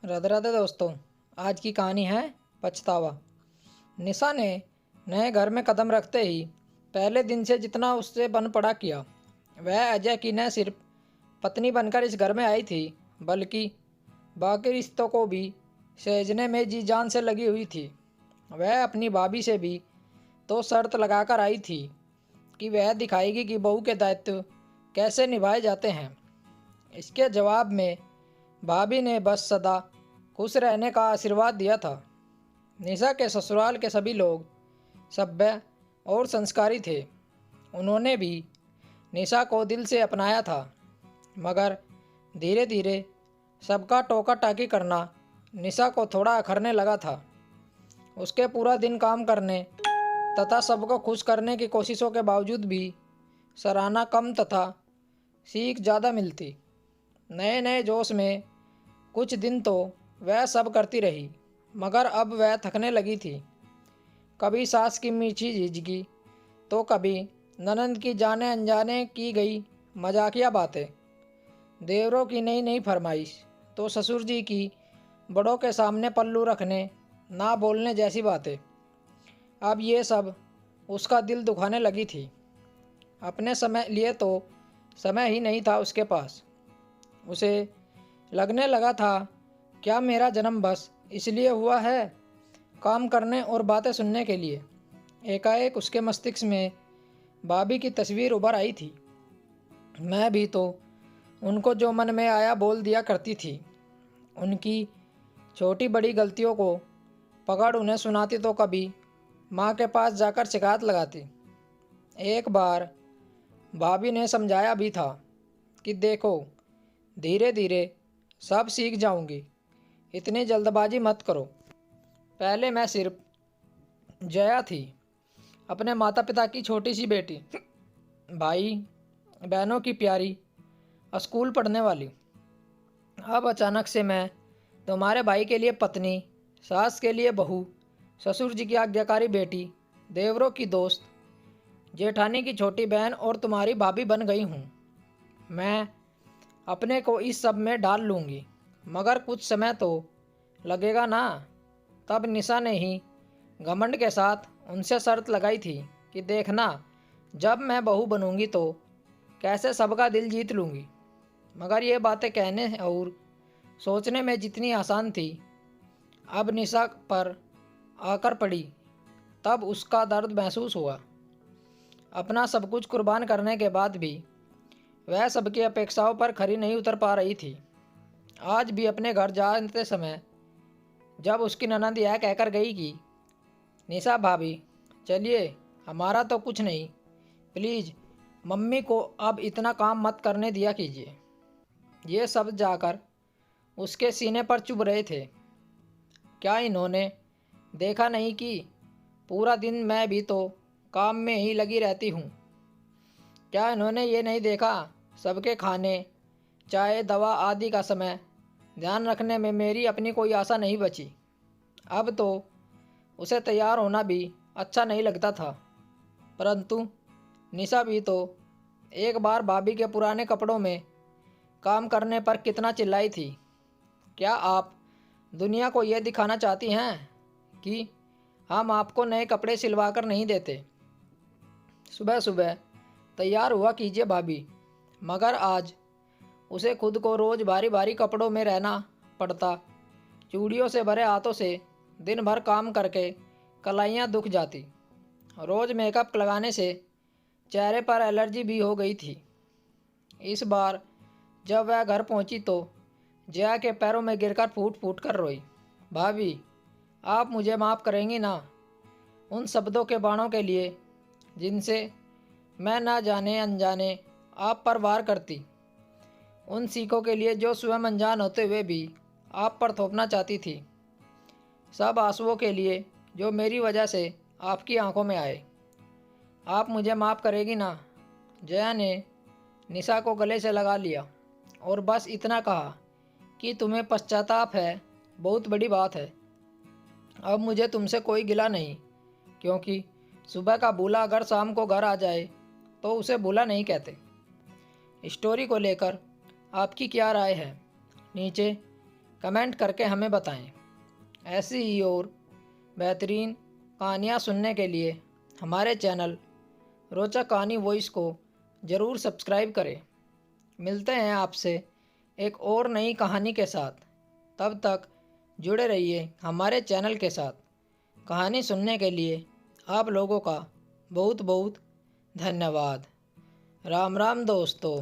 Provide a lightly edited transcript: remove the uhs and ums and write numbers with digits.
राधे राधे दोस्तों। आज की कहानी है पछतावा। निशा ने नए घर में कदम रखते ही पहले दिन से जितना उससे बन पड़ा किया, वह अजय की न सिर्फ पत्नी बनकर इस घर में आई थी, बल्कि बाकी रिश्तों को भी सहेजने में जी जान से लगी हुई थी। वह अपनी भाभी से भी तो शर्त लगाकर आई थी कि वह दिखाएगी कि बहू के दायित्व कैसे निभाए जाते हैं। इसके जवाब में भाभी ने बस सदा खुश रहने का आशीर्वाद दिया था। निशा के ससुराल के सभी लोग सभ्य और संस्कारी थे। उन्होंने भी निशा को दिल से अपनाया था, मगर धीरे धीरे सबका टोका टाकी करना निशा को थोड़ा अखरने लगा था। उसके पूरा दिन काम करने तथा सबको खुश करने की कोशिशों के बावजूद भी सराहना कम तथा सीख ज़्यादा मिलती। नए नए जोश में कुछ दिन तो वह सब करती रही, मगर अब वह थकने लगी थी। कभी सास की मीठी झिझकी, तो कभी ननंद की जाने अनजाने की गई मजाकिया बातें, देवरों की नई नई फरमाइश, तो ससुर जी की बड़ों के सामने पल्लू रखने ना बोलने जैसी बातें। अब ये सब उसका दिल दुखाने लगी थी। अपने समय लिए तो समय ही नहीं था उसके पास। उसे लगने लगा था, क्या मेरा जन्म बस इसलिए हुआ है, काम करने और बातें सुनने के लिए। एकाएक उसके मस्तिष्क में भाभी की तस्वीर उभर आई थी। मैं भी तो उनको जो मन में आया बोल दिया करती थी। उनकी छोटी बड़ी गलतियों को पकड़ उन्हें सुनाती तो कभी माँ के पास जाकर शिकायत लगाती। एक बार भाभी ने समझाया भी था कि देखो, धीरे धीरे सब सीख जाऊंगी, इतनी जल्दबाजी मत करो। पहले मैं सिर्फ जया थी, अपने माता पिता की छोटी सी बेटी, भाई बहनों की प्यारी, स्कूल पढ़ने वाली। अब अचानक से मैं तुम्हारे भाई के लिए पत्नी, सास के लिए बहू, ससुर जी की आज्ञाकारी बेटी, देवरों की दोस्त, जेठानी की छोटी बहन और तुम्हारी भाभी बन गई हूँ। मैं अपने को इस सब में डाल लूँगी, मगर कुछ समय तो लगेगा ना। तब निशा ने ही घमंड के साथ उनसे शर्त लगाई थी कि देखना, जब मैं बहू बनूंगी तो कैसे सबका दिल जीत लूँगी। मगर ये बातें कहने और सोचने में जितनी आसान थी, अब निशा पर आकर पड़ी तब उसका दर्द महसूस हुआ। अपना सब कुछ कुर्बान करने के बाद भी वह सबकी अपेक्षाओं पर खरी नहीं उतर पा रही थी। आज भी अपने घर जाते समय जब उसकी ननद यह कहकर गई कि निशा भाभी चलिए, हमारा तो कुछ नहीं, प्लीज़ मम्मी को अब इतना काम मत करने दिया कीजिए, ये सब जाकर उसके सीने पर चुभ रहे थे। क्या इन्होंने देखा नहीं कि पूरा दिन मैं भी तो काम में ही लगी रहती हूँ? क्या इन्होंने ये नहीं देखा, सबके खाने, चाय, दवा आदि का समय ध्यान रखने में मेरी अपनी कोई आशा नहीं बची। अब तो उसे तैयार होना भी अच्छा नहीं लगता था। परंतु निशा भी तो एक बार भाभी के पुराने कपड़ों में काम करने पर कितना चिल्लाई थी। क्या आप दुनिया को यह दिखाना चाहती हैं कि हम आपको नए कपड़े सिलवा कर नहीं देते? सुबह सुबह तैयार हुआ कीजिए भाभी। मगर आज उसे खुद को रोज़ भारी भारी कपड़ों में रहना पड़ता। चूड़ियों से भरे हाथों से दिन भर काम करके कलाइयाँ दुख जाती। रोज़ मेकअप लगाने से चेहरे पर एलर्जी भी हो गई थी। इस बार जब वह घर पहुंची तो जया के पैरों में गिरकर फूट फूट कर रोई। भाभी, आप मुझे माफ़ करेंगी ना, उन शब्दों के बाणों के लिए जिनसे मैं ना जाने अनजाने आप पर वार करती, उन सीखों के लिए जो स्वयं अनजान होते हुए भी आप पर थोपना चाहती थी, सब आंसुओं के लिए जो मेरी वजह से आपकी आंखों में आए। आप मुझे माफ़ करेगी ना? जया ने निशा को गले से लगा लिया और बस इतना कहा कि तुम्हें पश्चाताप है, बहुत बड़ी बात है। अब मुझे तुमसे कोई गिला नहीं, क्योंकि सुबह का भूला अगर शाम को घर आ जाए तो उसे भूला नहीं कहते। स्टोरी को लेकर आपकी क्या राय है? नीचे कमेंट करके हमें बताएं। ऐसी ही और बेहतरीन कहानियाँ सुनने के लिए हमारे चैनल रोचक कहानी वॉइस को ज़रूर सब्सक्राइब करें। मिलते हैं आपसे एक और नई कहानी के साथ। तब तक जुड़े रहिए हमारे चैनल के साथ। कहानी सुनने के लिए आप लोगों का बहुत बहुत धन्यवाद। राम राम दोस्तों।